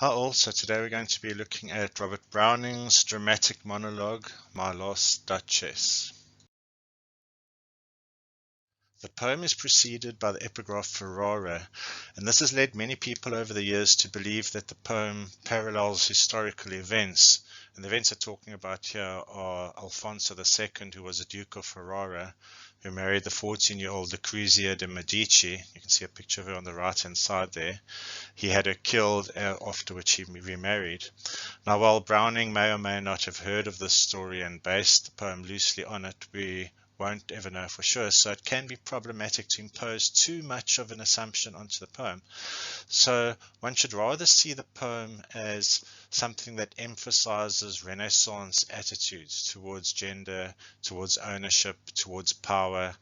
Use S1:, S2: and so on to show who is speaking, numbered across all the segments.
S1: Hi all, so today we're going to be looking at Robert Browning's dramatic monologue, My Last Duchess. The poem is preceded by the epigraph Ferrara, and this has led many people over the years to believe that the poem parallels historical events. And the events we're talking about here are Alfonso II, who was a Duke of Ferrara, who married the 14-year-old Lucrezia de Medici. You can see a picture of her on the right-hand side there. He had her killed, after which he remarried. Now, while Browning may or may not have heard of this story and based the poem loosely on it, we won't ever know for sure, so it can be problematic to impose too much of an assumption onto the poem. So one should rather see the poem as something that emphasizes Renaissance attitudes towards gender, towards ownership, towards power,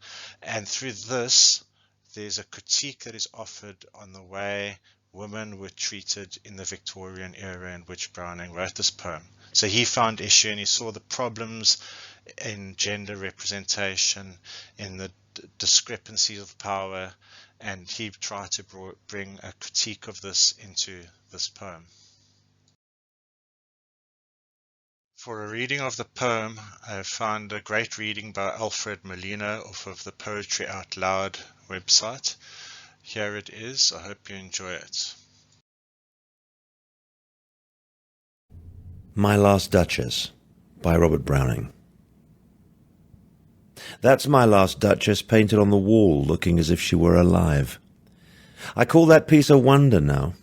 S1: and through this there's a critique that is offered on the way women were treated in the Victorian era in which Browning wrote this poem. So he found issue and he saw the problems in gender representation, in the discrepancies of power, and he tried to bring a critique of this into this poem. For a reading of the poem, I found a great reading by Alfred Molina off of the Poetry Out Loud website. Here it is. I hope you enjoy it.
S2: My Last Duchess by Robert Browning. That's my last Duchess painted on the wall, looking as if she were alive. I call that piece a wonder now.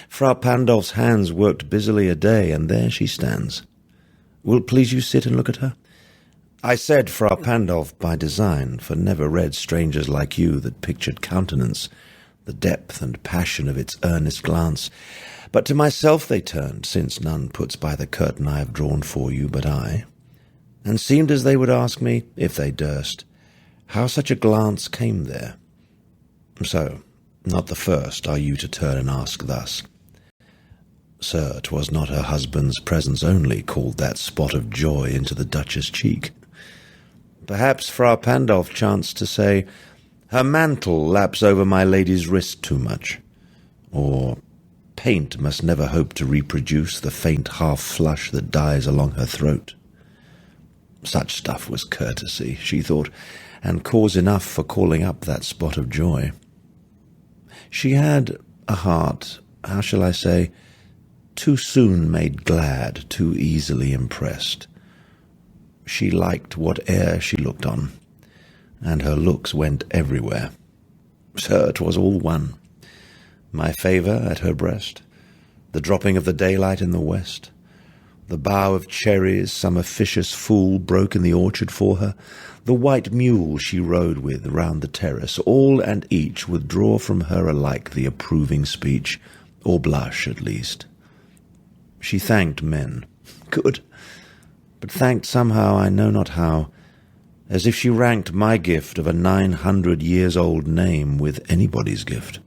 S2: Frau Pandolf's hands worked busily a day, and there she stands. Will please you sit and look at her? I said Frau Pandolf by design, for never read strangers like you that pictured countenance, the depth and passion of its earnest glance. But to myself they turned, since none puts by the curtain I have drawn for you but I, and seemed as they would ask me, if they durst, how such a glance came there. So, not the first are you to turn and ask thus. Sir, 'twas not her husband's presence only called that spot of joy into the Duchess' cheek. Perhaps Frau Pandolf chanced to say, her mantle laps over my lady's wrist too much, or paint must never hope to reproduce the faint half-flush that dies along her throat. Such stuff was courtesy, she thought, and cause enough for calling up that spot of joy. She had a heart, how shall I say, too soon made glad, too easily impressed. She liked whate'er she looked on, and her looks went everywhere. Sir, 'twas all one. My favour at her breast, the dropping of the daylight in the west, the bough of cherries some officious fool broke in the orchard for her, the white mule she rode with round the terrace, all and each would draw from her alike the approving speech, or blush at least. She thanked men. Good. But thanked somehow, I know not how, as if she ranked my gift of a 900-years-old name with anybody's gift.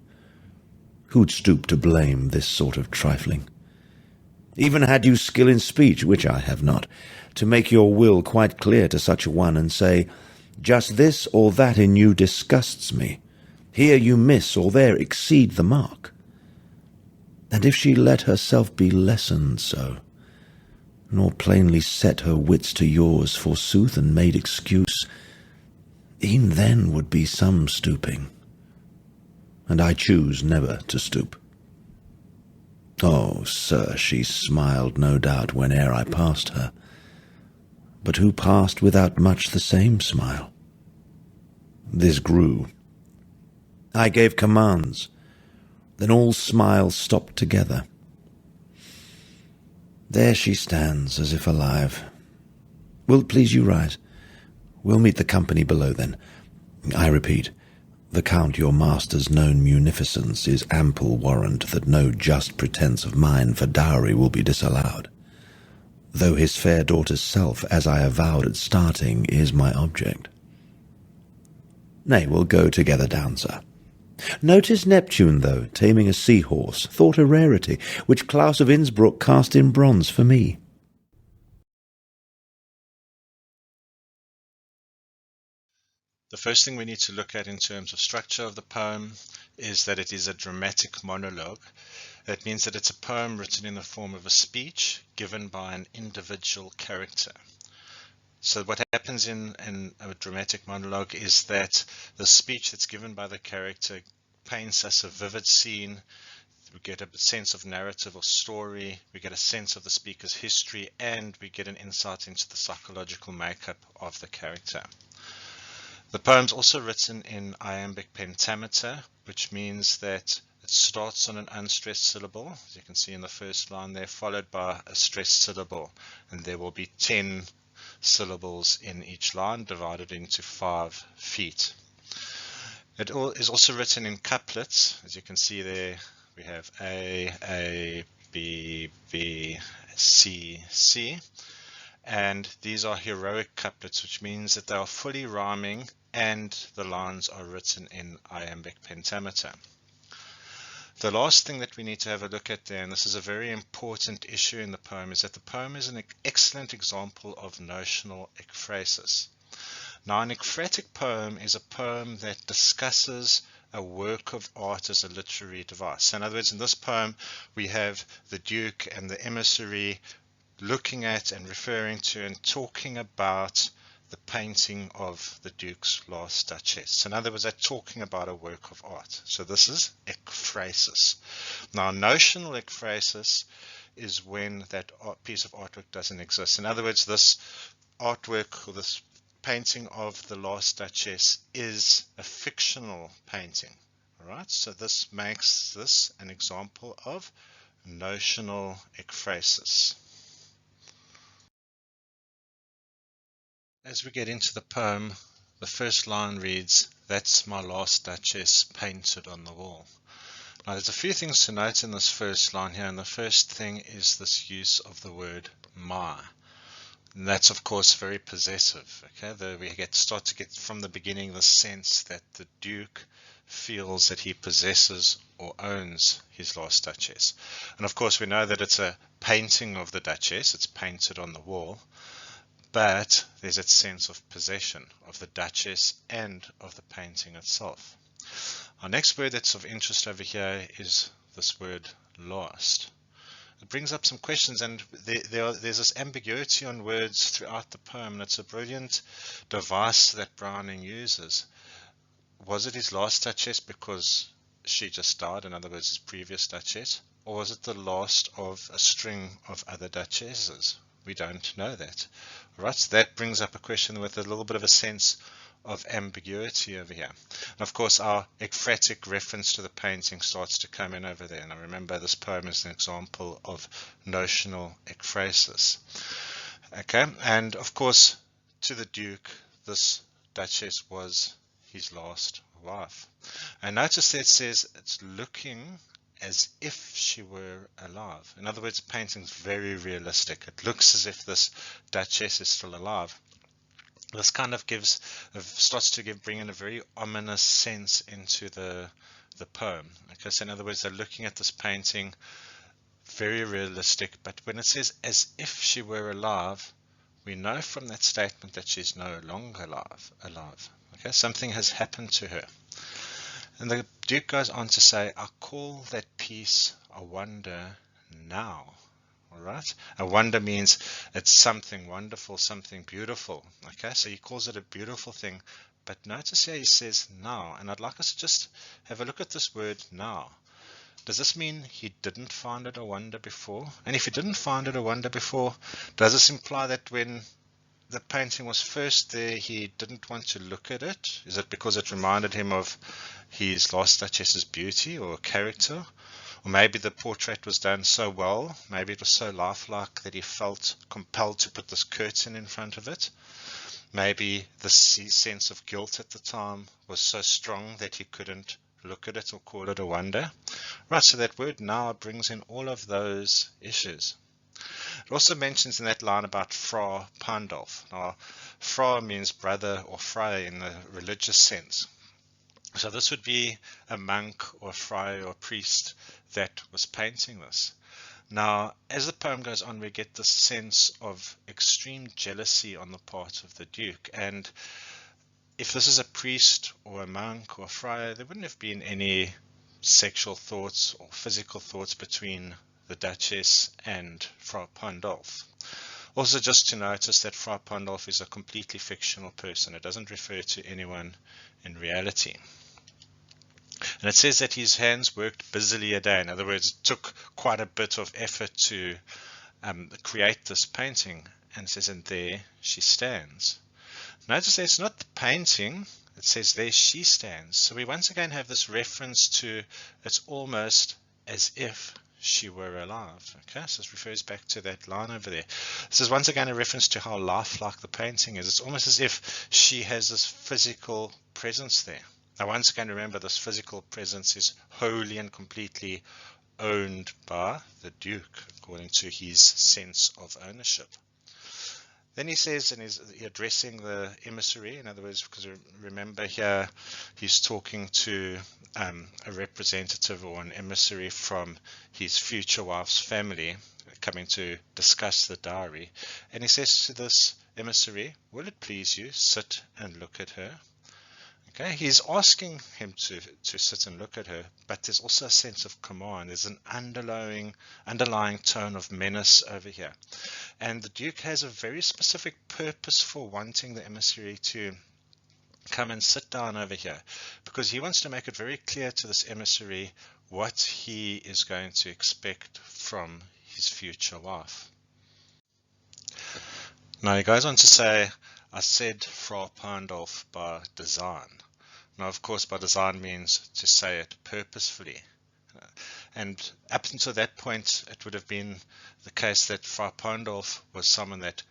S2: Who'd stoop to blame this sort of trifling? Even had you skill in speech, which I have not, to make your will quite clear to such a one, and say, just this or that in you disgusts me, here you miss or there exceed the mark. And if she let herself be lessoned so, nor plainly set her wits to yours forsooth, and made excuse, e'en then would be some stooping, and I choose never to stoop. Oh, sir, she smiled no doubt whene'er I passed her, but who passed without much the same smile? This grew. I gave commands, then all smiles stopped together. There she stands, as if alive. Will't please you rise? We'll meet the company below then. I repeat, the Count your master's known munificence is ample warrant that no just pretence of mine for dowry will be disallowed, though his fair daughter's self, as I avowed at starting, is my object. Nay, we'll go together down, sir. Notice Neptune, though, taming a seahorse, thought a rarity, which Claus of Innsbruck cast in bronze for me.
S1: The first thing we need to look at in terms of structure of the poem is that it is a dramatic monologue. That means that it's a poem written in the form of a speech given by an individual character. So what happens in a dramatic monologue is that the speech that's given by the character paints us a vivid scene. We get a sense of narrative or story, we get a sense of the speaker's history, and we get an insight into the psychological makeup of the character. The poem's also written in iambic pentameter, which means that it starts on an unstressed syllable, as you can see in the first line there, followed by a stressed syllable, and there will be 10 syllables in each line divided into 5 feet. It is also written in couplets. As you can see there, we have A, B, B, C, C. And these are heroic couplets, which means that they are fully rhyming and the lines are written in iambic pentameter. The last thing that we need to have a look at there, and this is a very important issue in the poem, is that the poem is an excellent example of notional ekphrasis. Now, an ekphratic poem is a poem that discusses a work of art as a literary device. So in other words, in this poem, we have the Duke and the emissary looking at and referring to and talking about the painting of the Duke's last Duchess. In other words, they're talking about a work of art. So this is ekphrasis. Now, notional ekphrasis is when that piece of artwork doesn't exist. In other words, this artwork or this painting of the last Duchess is a fictional painting. All right, so this makes this an example of notional ekphrasis. As we get into the poem, the first line reads, "That's my last Duchess painted on the wall." Now there's a few things to note in this first line here, and the first thing is this use of the word my. And that's of course very possessive. Okay, we start to get from the beginning the sense that the Duke feels that he possesses or owns his last Duchess. And of course we know that it's a painting of the Duchess, it's painted on the wall. But there's that sense of possession of the Duchess and of the painting itself. Our next word that's of interest over here is this word last. It brings up some questions, and there's this ambiguity on words throughout the poem, and it's a brilliant device that Browning uses. Was it his last Duchess because she just died, in other words his previous Duchess, or was it the last of a string of other Duchesses? We don't know that. Right, so that brings up a question with a little bit of a sense of ambiguity over here. And of course our ekphratic reference to the painting starts to come in over there. Now remember, this poem is an example of notional ekphrasis. Okay, and of course to the Duke, this Duchess was his last wife. And notice that it says it's looking as if she were alive. In other words, the painting's very realistic. It looks as if this Duchess is still alive. This kind of starts to bring in a very ominous sense into the poem. Okay, so in other words, they're looking at this painting, very realistic, but when it says as if she were alive, we know from that statement that she's no longer alive. Okay, something has happened to her. And the Duke goes on to say, "I call that piece a wonder now." All right, a wonder means it's something wonderful, something beautiful. Okay, so he calls it a beautiful thing. But notice here he says now, and I'd like us to just have a look at this word now. Does this mean he didn't find it a wonder before? And if he didn't find it a wonder before, does this imply that when the painting was first there, he didn't want to look at it? Is it because it reminded him of his last Duchess's beauty or character? Or maybe the portrait was done so well, maybe it was so lifelike that he felt compelled to put this curtain in front of it. Maybe the sense of guilt at the time was so strong that he couldn't look at it or call it a wonder. Right, so that word now brings in all of those issues. It also mentions in that line about Fra Pandolf. Now, Fra means brother or friar in the religious sense. So this would be a monk or a friar or priest that was painting this. Now, as the poem goes on, we get this sense of extreme jealousy on the part of the Duke. And if this is a priest or a monk or a friar, there wouldn't have been any sexual thoughts or physical thoughts between the Duchess and Frau Pandolf. Also, just to notice that Frau Pandolf is a completely fictional person. It doesn't refer to anyone in reality. And it says that his hands worked busily a day. In other words, it took quite a bit of effort to create this painting. And it says, and there she stands. Notice that it's not the painting. It says there she stands. So we once again have this reference to it's almost as if she were alive. Okay, so this refers back to that line over there. This is once again a reference to how lifelike the painting is. It's almost as if she has this physical presence there. Now once again, remember, this physical presence is wholly and completely owned by the Duke, according to his sense of ownership. Then he says, and he's addressing the emissary, in other words, because remember here he's talking to a representative or an emissary from his future wife's family coming to discuss the diary. And he says to this emissary, will it please you sit and look at her? Okay, he's asking him to sit and look at her, but there's also a sense of command. There's an underlying tone of menace over here. And the Duke has a very specific purpose for wanting the emissary to come and sit down over here, because he wants to make it very clear to this emissary what he is going to expect from his future wife. Now he goes on to say, I said Frau Pandolf by design. Now, of course, by design means to say it purposefully. And up until that point, it would have been the case that Frau Pandolf was someone that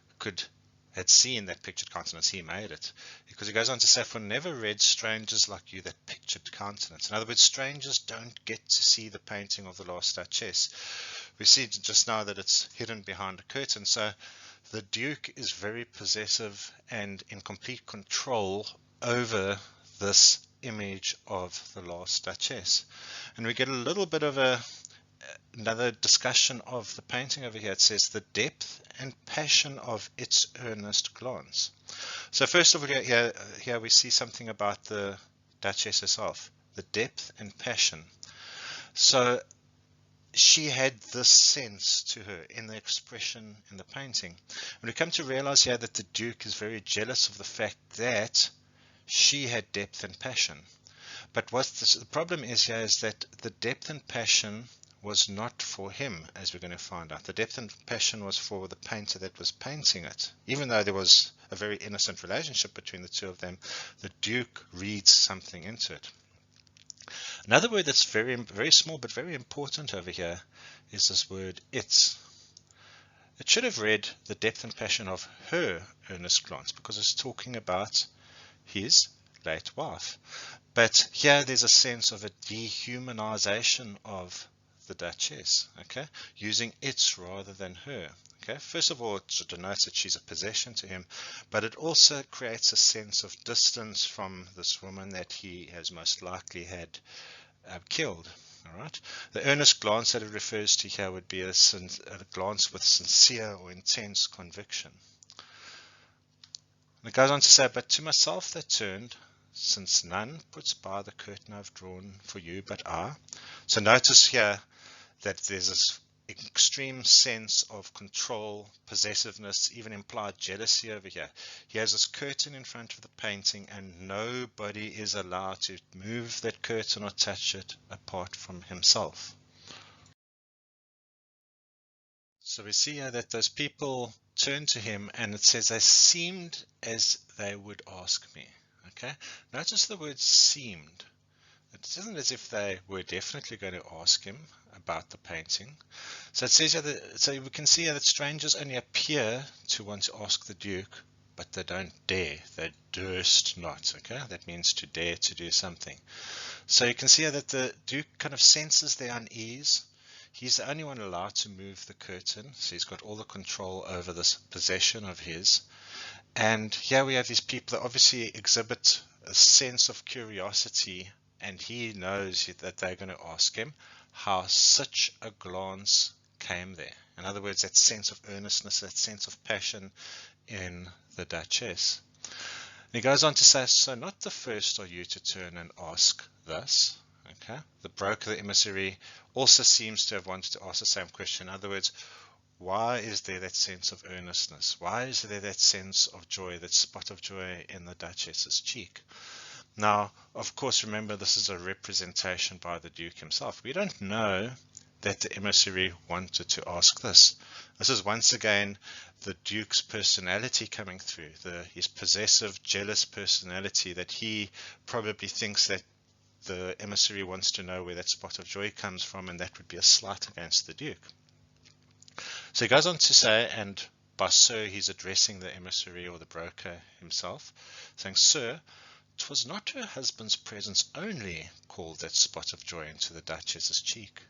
S1: had seen that pictured countenance. He made it. Because he goes on to say, for never read strangers like you that pictured countenance. In other words, strangers don't get to see the painting of the last Duchess. We see just now that it's hidden behind a curtain. So the Duke is very possessive and in complete control over this image of the last Duchess. And we get a little bit of another discussion of the painting over here. It says the depth and passion of its earnest glance. So first of all, here we see something about the Duchess herself, the depth and passion. So she had this sense to her in the expression in the painting. And we come to realize here that the Duke is very jealous of the fact that she had depth and passion. But the problem is here is that the depth and passion was not for him, as we're going to find out. The depth and passion was for the painter that was painting it. Even though there was a very innocent relationship between the two of them, the Duke reads something into it. Another word that's very, very small but very important over here is this word its. It should have read the depth and passion of her earnest glance, because it's talking about his late wife. But here there's a sense of a dehumanization of the Duchess, okay, using its rather than her. Okay, first of all, it denotes that she's a possession to him, but it also creates a sense of distance from this woman that he has most likely had killed. All right. The earnest glance that it refers to here would be a glance with sincere or intense conviction. And it goes on to say, but to myself that turned, since none puts by the curtain I've drawn for you but I. So notice here that there's this extreme sense of control, possessiveness, even implied jealousy over here. He has this curtain in front of the painting and nobody is allowed to move that curtain or touch it apart from himself. So we see here that those people turn to him and it says they seemed as they would ask me. Okay, notice the word seemed. It isn't as if they were definitely going to ask him about the painting. So it says here so we can see here that strangers only appear to want to ask the Duke, but they don't dare. They durst not. Okay, that means to dare to do something. So you can see here that the Duke kind of senses their unease. He's the only one allowed to move the curtain, so he's got all the control over this possession of his. And here we have these people that obviously exhibit a sense of curiosity, and he knows that they're going to ask him how such a glance came there. In other words, that sense of earnestness, that sense of passion in the Duchess. And he goes on to say, so not the first are you to turn and ask thus. Okay, the broker, the emissary, also seems to have wanted to ask the same question. In other words, why is there that sense of earnestness? Why is there that sense of joy, that spot of joy in the Duchess's cheek? Now, of course, remember, this is a representation by the Duke himself. We don't know that the emissary wanted to ask this. This is once again the Duke's personality coming through, his possessive, jealous personality, that he probably thinks that the emissary wants to know where that spot of joy comes from, and that would be a slight against the Duke. So he goes on to say, and by sir he's addressing the emissary or the broker himself, saying, Sir, 'twas not her husband's presence only called that spot of joy into the Duchess's cheek.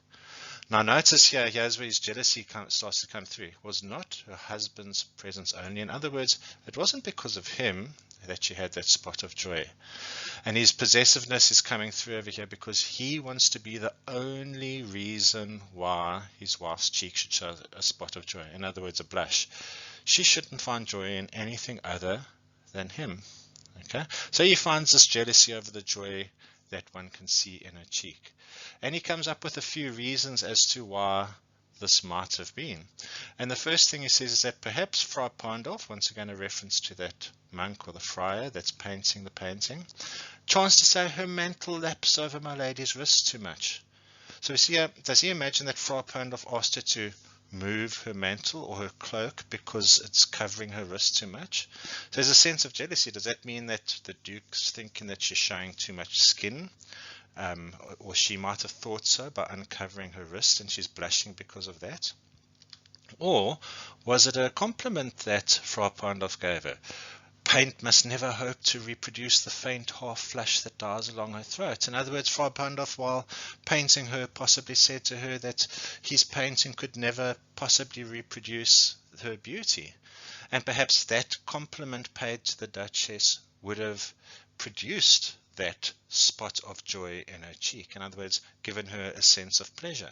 S1: Now notice here's where his jealousy starts to come through. It was not her husband's presence only. In other words, it wasn't because of him that she had that spot of joy. And his possessiveness is coming through over here because he wants to be the only reason why his wife's cheek should show a spot of joy. In other words, a blush. She shouldn't find joy in anything other than him. Okay, so he finds this jealousy over the joy that one can see in her cheek. And he comes up with a few reasons as to why this might have been. And the first thing he says is that perhaps Frau Pandolf, once again a reference to that monk or the friar that's painting the painting, chanced to say her mantle laps over my lady's wrist too much. So we see here, does he imagine that Frau Pandolf asked her to move her mantle or her cloak because it's covering her wrist too much? So there's a sense of jealousy. Does that mean that the Duke's thinking that she's showing too much skin? Or she might have thought so by uncovering her wrist and she's blushing because of that? Or was it a compliment that Frau Pandolf gave her? Paint must never hope to reproduce the faint half flush that dies along her throat. In other words, Frau Pandolf, while painting her, possibly said to her that his painting could never possibly reproduce her beauty. And perhaps that compliment paid to the Duchess would have produced that spot of joy in her cheek. In other words, given her a sense of pleasure.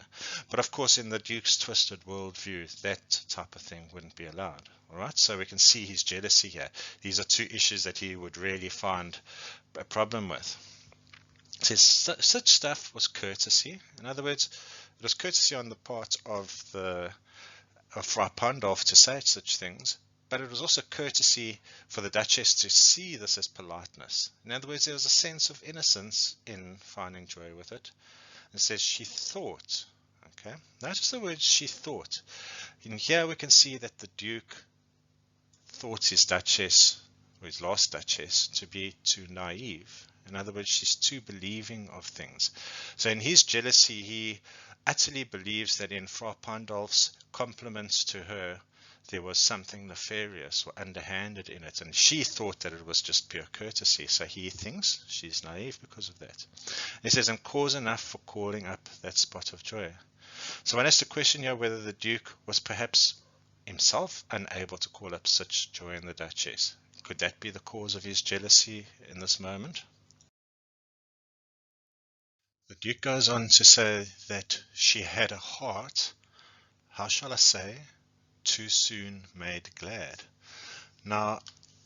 S1: But of course, in the Duke's twisted worldview, that type of thing wouldn't be allowed. All right, so we can see his jealousy here. These are two issues that he would really find a problem with. It says such stuff was courtesy. In other words, it was courtesy on the part of Frau Pandolf to say such things, but it was also courtesy for the Duchess to see this as politeness. In other words, there was a sense of innocence in finding joy with it. It says she thought. Okay, notice the word she thought. In here we can see that the Duke thought his Duchess, or his last Duchess, to be too naive. In other words, she's too believing of things. So in his jealousy, he utterly believes that in Frau Pandolf's compliments to her, there was something nefarious or underhanded in it, and she thought that it was just pure courtesy. So he thinks she's naive because of that. He says, and cause enough for calling up that spot of joy. So one has to question here whether the Duke was perhaps himself unable to call up such joy in the Duchess. Could that be the cause of his jealousy in this moment? The Duke goes on to say that she had a heart, how shall I say, too soon made glad. Now,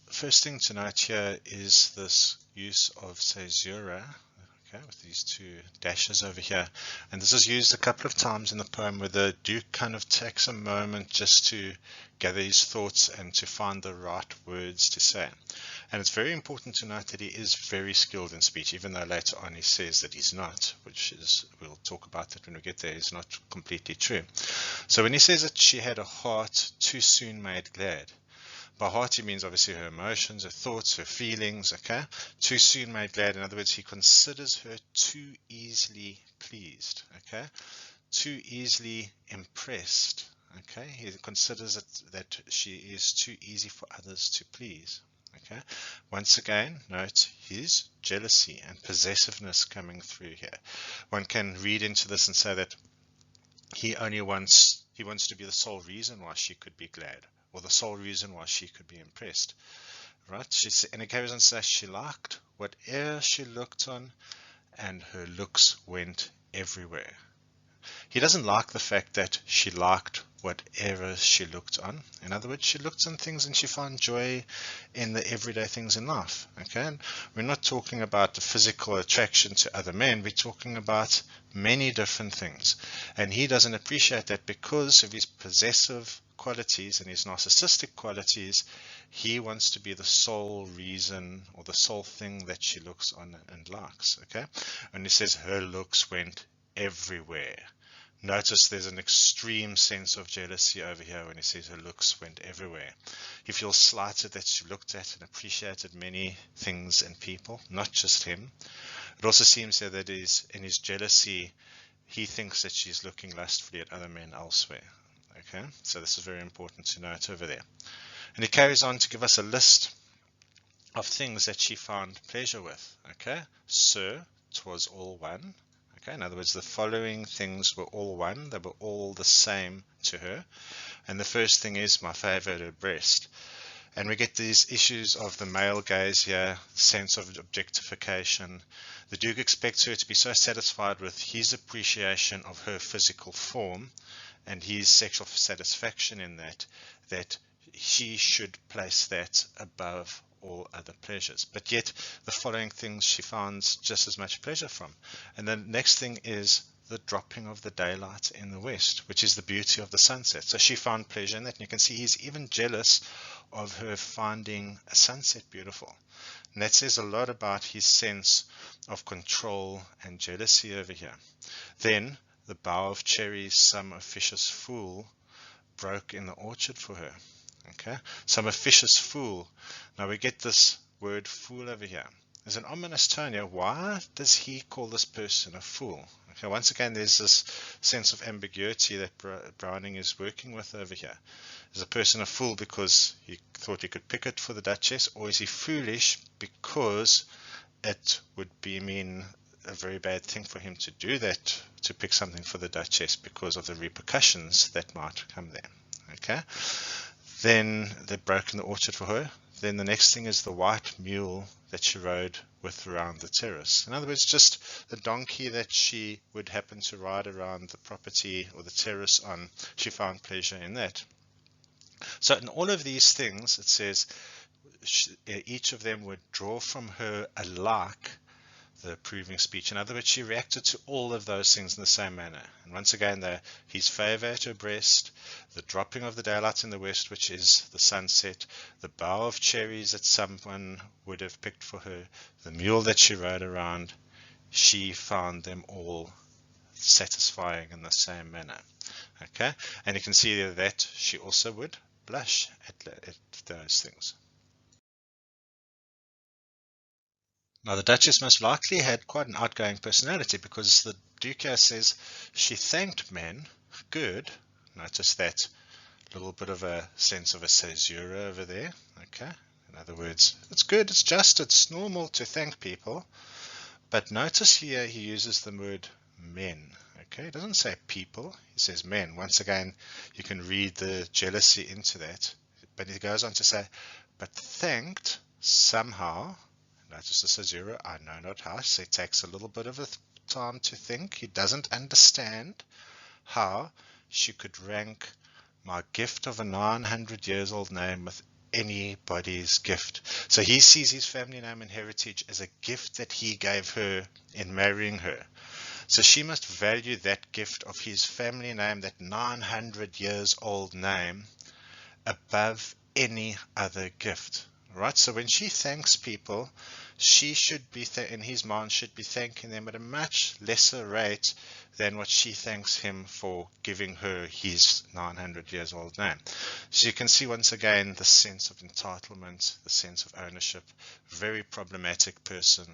S1: first thing to note here is this use of caesura, okay, with these two dashes over here. And this is used a couple of times in the poem where the Duke kind of takes a moment just to gather his thoughts and to find the right words to say. And it's very important to note that he is very skilled in speech, even though later on he says that he's not, which is, we'll talk about that when we get there, is not completely true. So when he says that she had a heart too soon made glad, by heart he means obviously her emotions, her thoughts, her feelings, okay? Too soon made glad. In other words, he considers her too easily pleased, okay? Too easily impressed, okay? He considers it that she is too easy for others to please, okay? Once again, note his jealousy and possessiveness coming through here. One can read into this and say that he wants to be the sole reason why she could be glad, or the sole reason why she could be impressed, right? And it carries on to say she liked whatever she looked on, and her looks went everywhere. He doesn't like the fact that she liked whatever she looked on. In other words, she looked on things and she found joy in the everyday things in life. Okay, and we're not talking about the physical attraction to other men, we're talking about many different things. And he doesn't appreciate that because of his possessive qualities and his narcissistic qualities. He wants to be the sole reason or the sole thing that she looks on and likes. Okay, and he says her looks went everywhere. Notice there's an extreme sense of jealousy over here when he says her looks went everywhere. He feels slighted that she looked at and appreciated many things and people, not just him. It also seems here that in his jealousy, he thinks that she's looking lustfully at other men elsewhere. Okay, so this is very important to note over there. And he carries on to give us a list of things that she found pleasure with. Okay, Sir, 'twas all one. Okay, in other words, the following things were all one. They were all the same to her. And the first thing is my favorite, her breast. And we get these issues of the male gaze here, sense of objectification. The Duke expects her to be so satisfied with his appreciation of her physical form and his sexual satisfaction in that, that she should place that above all other pleasures. But yet the following things she finds just as much pleasure from. And the next thing is the dropping of the daylight in the west, which is the beauty of the sunset. So she found pleasure in that, and you can see he's even jealous of her finding a sunset beautiful. And that says a lot about his sense of control and jealousy over here. Then the bough of cherries some officious fool broke in the orchard for her. Okay, some officious fool. Now we get this word fool over here. There's an ominous tone here. Why does he call this person a fool? Okay, once again, there's this sense of ambiguity that Browning is working with over here. Is a person a fool because he thought he could pick it for the Duchess, or is he foolish because it would mean a very bad thing for him to do that, to pick something for the Duchess because of the repercussions that might come there? Okay. Then they broke in the orchard for her. Then the next thing is the white mule that she rode with around the terrace. In other words, just the donkey that she would happen to ride around the property or the terrace on. She found pleasure in that. So in all of these things, it says each of them would draw from her alike the approving speech. In other words, she reacted to all of those things in the same manner. And once again, his favor at her breast, the dropping of the daylight in the west, which is the sunset, the bough of cherries that someone would have picked for her, the mule that she rode around, she found them all satisfying in the same manner. Okay, and you can see there that she also would blush at those things. Now, the Duchess most likely had quite an outgoing personality, because the Duchess says she thanked men good. Notice that little bit of a sense of a caesura over there. Okay, in other words, it's good, it's just, it's normal to thank people. But notice here he uses the word men. Okay, he doesn't say people, he says men. Once again, you can read the jealousy into that. But he goes on to say, but thanked somehow. Notice the caesura, I know not how. So it takes a little bit of a time to think. He doesn't understand how she could rank my gift of a 900 years old name with anybody's gift. So he sees his family name and heritage as a gift that he gave her in marrying her. So she must value that gift of his family name, that 900 years old name, above any other gift. Right, so when she thanks people, she should be, in his mind, should be thanking them at a much lesser rate than what she thanks him for giving her his 900 years old name. So you can see once again the sense of entitlement, the sense of ownership. Very problematic person,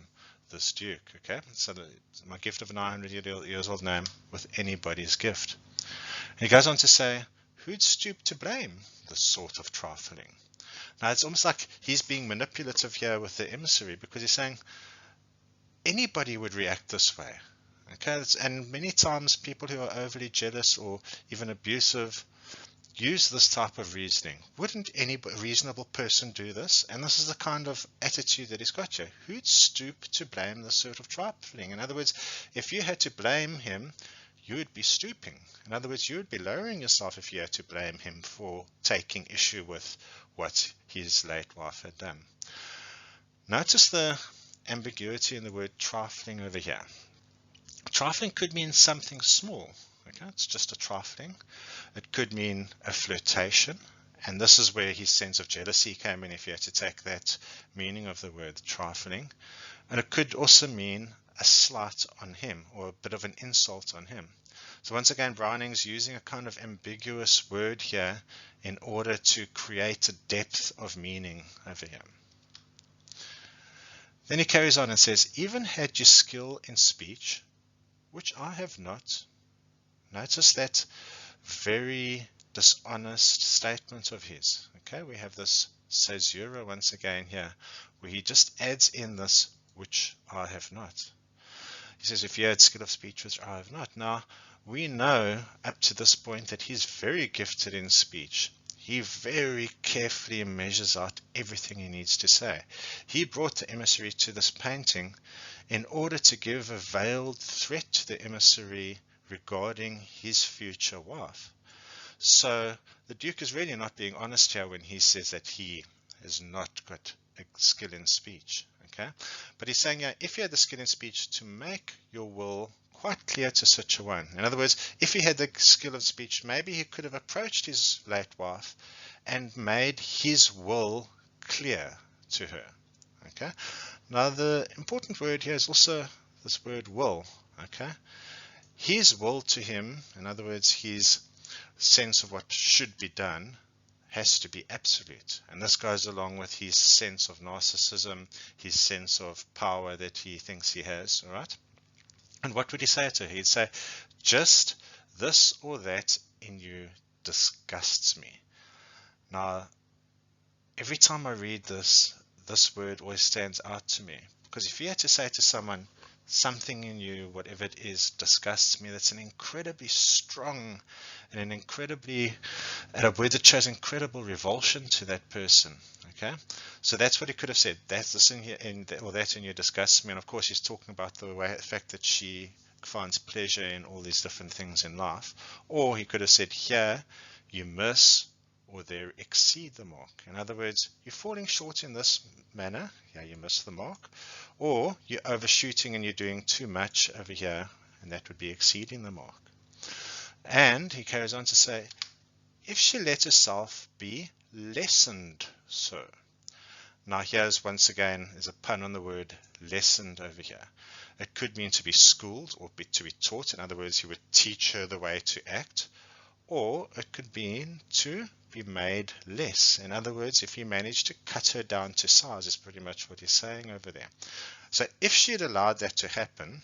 S1: this Duke. Okay, so my gift of a 900 years old name with anybody's gift. And he goes on to say, who'd stoop to blame this sort of trifling? Now, it's almost like he's being manipulative here with the emissary, because he's saying anybody would react this way. Okay, and many times people who are overly jealous or even abusive use this type of reasoning. Wouldn't any reasonable person do this? And this is the kind of attitude that he's got here. Who'd stoop to blame this sort of trifling? In other words, if you had to blame him, you would be stooping. In other words, you would be lowering yourself if you had to blame him for taking issue with what his late wife had done. Notice the ambiguity in the word trifling over here. Trifling could mean something small. Okay, it's just a trifling. It could mean a flirtation, and this is where his sense of jealousy came in if you had to take that meaning of the word trifling. And it could also mean a slight on him, or a bit of an insult on him. So once again, Browning's using a kind of ambiguous word here in order to create a depth of meaning over here. Then he carries on and says, even had you skill in speech, which I have not. Notice that very dishonest statement of his. Okay, we have this caesura once again here, where he just adds in this, which I have not. He says, if you had skill of speech, which I have not. Now, we know up to this point that he's very gifted in speech. He very carefully measures out everything he needs to say. He brought the emissary to this painting in order to give a veiled threat to the emissary regarding his future wife. So the Duke is really not being honest here when he says that he has not got a skill in speech. Okay, but he's saying, yeah, if you had the skill in speech to make your will quite clear to such a one. In other words, if he had the skill of speech, maybe he could have approached his late wife and made his will clear to her. Okay. Now the important word here is also this word will. Okay. His will to him, in other words, his sense of what should be done, has to be absolute. And this goes along with his sense of narcissism, his sense of power that he thinks he has. All right. And what would he say to her? He'd say, just this or that in you disgusts me. Now, every time I read this, this word always stands out to me. Because if you had to say to someone, something in you, whatever it is, disgusts me, that's an incredibly strong and an incredibly, and a word that shows incredible revulsion to that person. Okay, so that's what he could have said. That's this in here, or that in you disgusts me. And of course, he's talking about the fact that she finds pleasure in all these different things in life. Or he could have said, here you miss, or there exceed the mark. In other words, you're falling short in this manner. Yeah, you miss the mark. Or you're overshooting and you're doing too much over here, and that would be exceeding the mark. And he carries on to say, if she let herself be lessened so. Now here's once again is a pun on the word lessened over here. It could mean to be schooled or to be taught. In other words, he would teach her the way to act. Or it could mean to be made less. In other words, if he managed to cut her down to size, is pretty much what he's saying over there. So if she had allowed that to happen,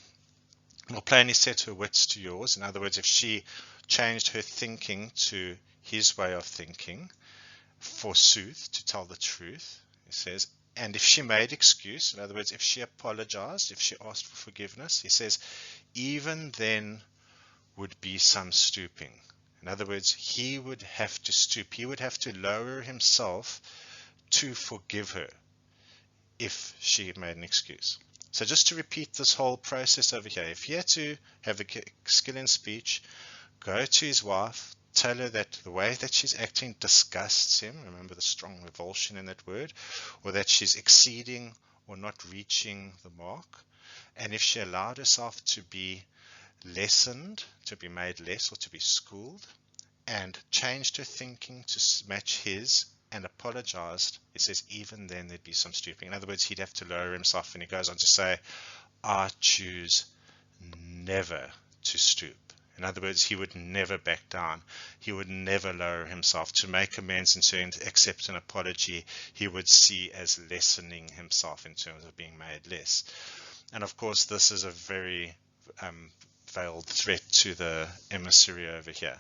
S1: or plainly set her wits to yours, in other words, if she changed her thinking to his way of thinking, forsooth, to tell the truth, he says, and if she made excuse, in other words, if she apologized, if she asked for forgiveness, he says, even then would be some stooping. In other words, he would have to stoop, he would have to lower himself to forgive her if she had made an excuse. So just to repeat this whole process over here, if he had to have a skill in speech, go to his wife, tell her that the way that she's acting disgusts him, remember the strong revulsion in that word, or that she's exceeding or not reaching the mark, and if she allowed herself to be lessened, to be made less or to be schooled, and changed her thinking to match his and apologized, it says even then there'd be some stooping. In other words, he'd have to lower himself, and he goes on to say, I choose never to stoop. In other words, he would never back down. He would never lower himself. To make amends and to accept an apology, he would see as lessening himself in terms of being made less. And of course, this is a very veiled threat to the emissary over here.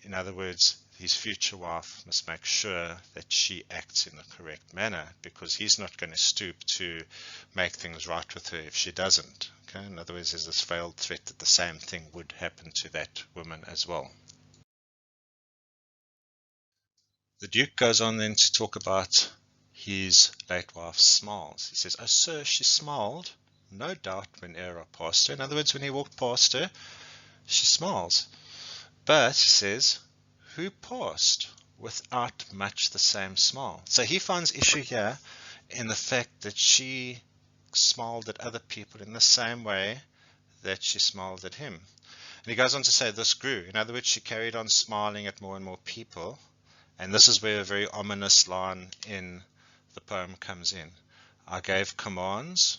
S1: In other words, his future wife must make sure that she acts in the correct manner, because he's not going to stoop to make things right with her if she doesn't. Okay? In other words, there's this veiled threat that the same thing would happen to that woman as well. The Duke goes on then to talk about his late wife's smiles. He says, oh sir, she smiled, no doubt, when e'er I passed her. In other words, when he walked past her, she smiles. But, she says, who passed without much the same smile? So he finds issue here in the fact that she smiled at other people in the same way that she smiled at him. And he goes on to say this grew. In other words, she carried on smiling at more and more people. And this is where a very ominous line in the poem comes in. I gave commands.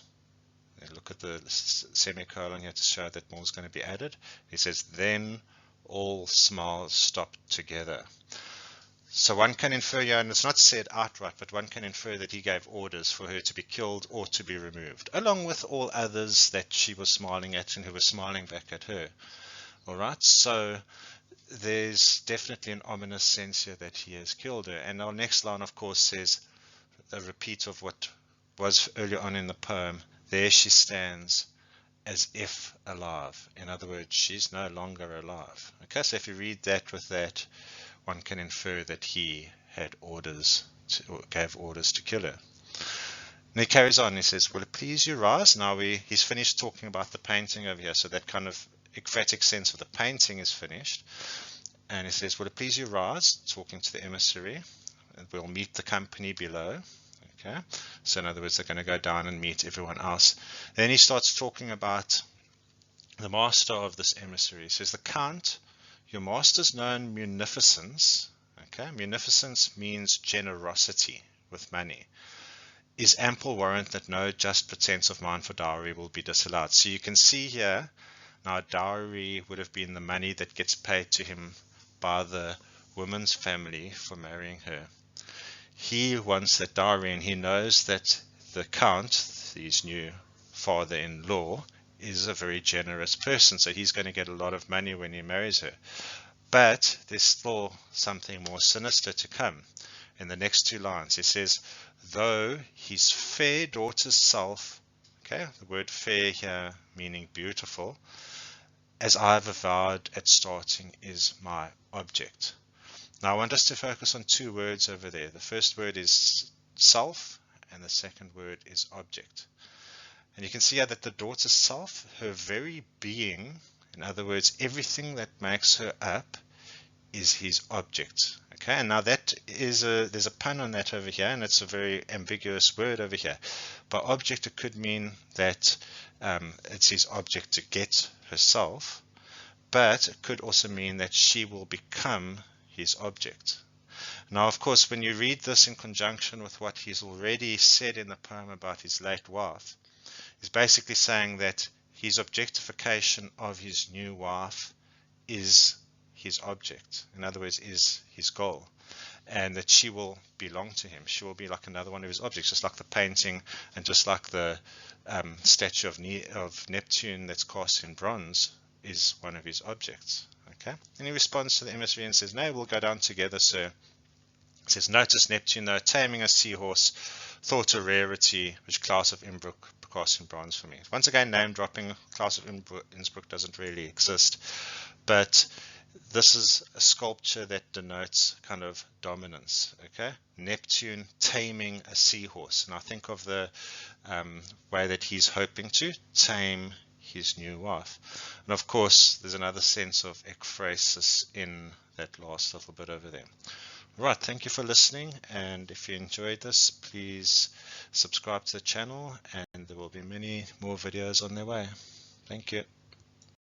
S1: Look at the semicolon here to show that more is going to be added. He says, then all smiles stopped together. So one can infer here, and it's not said outright, but one can infer that he gave orders for her to be killed or to be removed, along with all others that she was smiling at and who were smiling back at her. All right, so there's definitely an ominous sense here that he has killed her. And our next line, of course, says a repeat of what was earlier on in the poem. There she stands as if alive. In other words, she's no longer alive. Okay, so if you read that with that, one can infer that he had orders or gave orders to kill her. And he carries on. He says, will it please you rise? Now he's finished talking about the painting over here, so that kind of emphatic sense of the painting is finished. And he says, will it please you rise? Talking to the emissary. And we'll meet the company below. Okay, so in other words, they're going to go down and meet everyone else. Then he starts talking about the master of this emissary. He says, the Count, your master's known munificence, okay, munificence means generosity with money, is ample warrant that no just pretense of mine for dowry will be disallowed. So you can see here, now dowry would have been the money that gets paid to him by the woman's family for marrying her. He wants that dowry, and he knows that the Count, his new father-in-law, is a very generous person, so he's going to get a lot of money when he marries her. But there's still something more sinister to come. In the next two lines, he says, though his fair daughter's self, okay, the word fair here meaning beautiful, as I've avowed at starting, is my object. Now I want us to focus on two words over there. The first word is self, and the second word is object. And you can see here that the daughter's self, her very being, in other words, everything that makes her up, is his object. Okay, and now that is there's a pun on that over here, and it's a very ambiguous word over here. By object, it could mean that it's his object to get herself, but it could also mean that she will become his object. Now, of course, when you read this in conjunction with what he's already said in the poem about his late wife, he's basically saying that his objectification of his new wife is his object. In other words, is his goal. And that she will belong to him. She will be like another one of his objects, just like the painting and just like the statue of Neptune that's cast in bronze is one of his objects. Okay, and he responds to the emissary and says, no, we'll go down together, sir. He says, notice Neptune, though, taming a seahorse, thought a rarity, which Claus of Innsbruck cast in bronze for me. Once again, name dropping. Claus of Innsbruck doesn't really exist, but this is a sculpture that denotes kind of dominance. Okay, Neptune taming a seahorse, and I think of the way that he's hoping to tame his new wife. And of course, there's another sense of ekphrasis in that last little bit over there. Right, thank you for listening, and if you enjoyed this, please subscribe to the channel, and there will be many more videos on their way. Thank you.